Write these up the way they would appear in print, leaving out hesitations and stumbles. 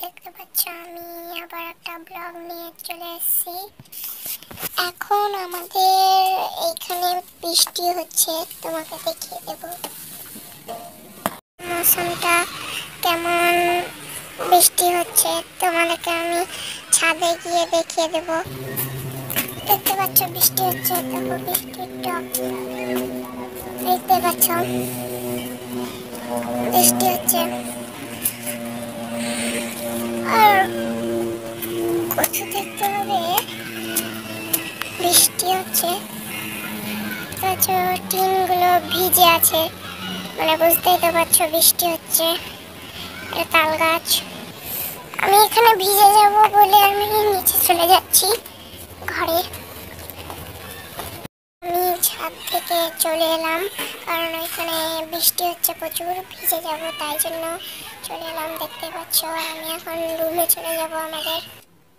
দেখতে পাচ্ছ আমি আবার একটা ব্লগ নিয়ে চলে এসেছি। এখন আমাদের এইখানে বৃষ্টি হচ্ছে, তোমাকে দেখিয়ে দেব মৌসুমটা কেমন। বৃষ্টি হচ্ছে, তোমাদেরকে আমি ছাদে গিয়ে দেখিয়ে দেব। দেখতে পাচ্ছ বৃষ্টি হচ্ছে, দেখো বৃষ্টির টপ দেখতে পাচ্ছ, বৃষ্টি হচ্ছে। আর কচু দেখতে হবে, বৃষ্টি হচ্ছে, টিন গুলো ভিজে আছে, মানে বুঝতেই তো পারছো বৃষ্টি হচ্ছে। তাল গাছ, আমি এখানে ভিজে যাব বলে আমি নিচে চলে যাচ্ছি ঘরে। আমি ছাদ থেকে চলে এলাম, কারণ ওইখানে বৃষ্টি হচ্ছে প্রচুর, ভিজে যাব তাই জন্য চলে এলাম। দেখতে পাচ্ছ আমি এখন রুমে চলে যাব আমাদের।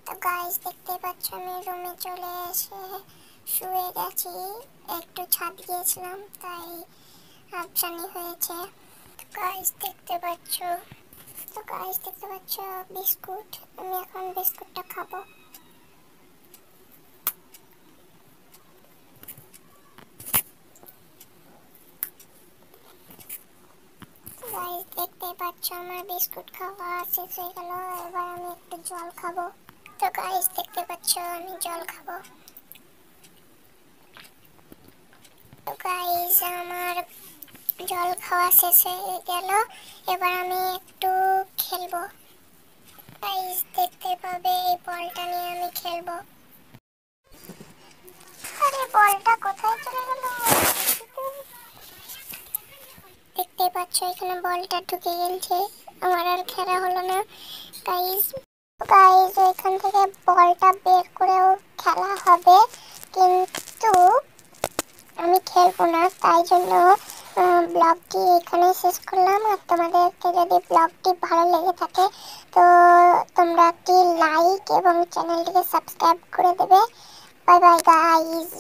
তো গাইস দেখতে পাচ্ছ আমি রুমে চলে এসে শুয়ে গেছি, একটু ছাদ গিয়েছিলাম তাই হাঁফঝানি হয়েছে। তো গাইস দেখতে পাচ্ছ, বিস্কুট, আমি এখন বিস্কুটটা খাবো। গাইস দেখতে পাচ্ছ আমার বিস্কুট খাওয়া শেষ হয়ে গেল, এবার আমি একটু জল খাবো। তো গাইস দেখতে পাচ্ছ আমি জল খাবো। তো গাইস আমার জল খাওয়া শেষ হয়ে গেল, এবার আমি একটু খেলবো। গাইস দেখতে পাবে এই বলটা নিয়ে আমি খেলবো। আরে বলটা কোথায় চলে গেল? দেখতে পাচ্ছ এখানে বলটা ঢুকে গেছে, আমার আর খেলা হলো না। গাইস এখান থেকে বলটা বের করেও খেলা হবে, কিন্তু আমি খেলবো না, তাই জন্য ব্লগটি এখানে শেষ করলাম। আর তোমাদেরকে যদি ব্লগটি ভালো লেগে থাকে তো তোমরা একটি লাইক এবং চ্যানেলটিকে সাবস্ক্রাইব করে দেবে। Bye bye guys.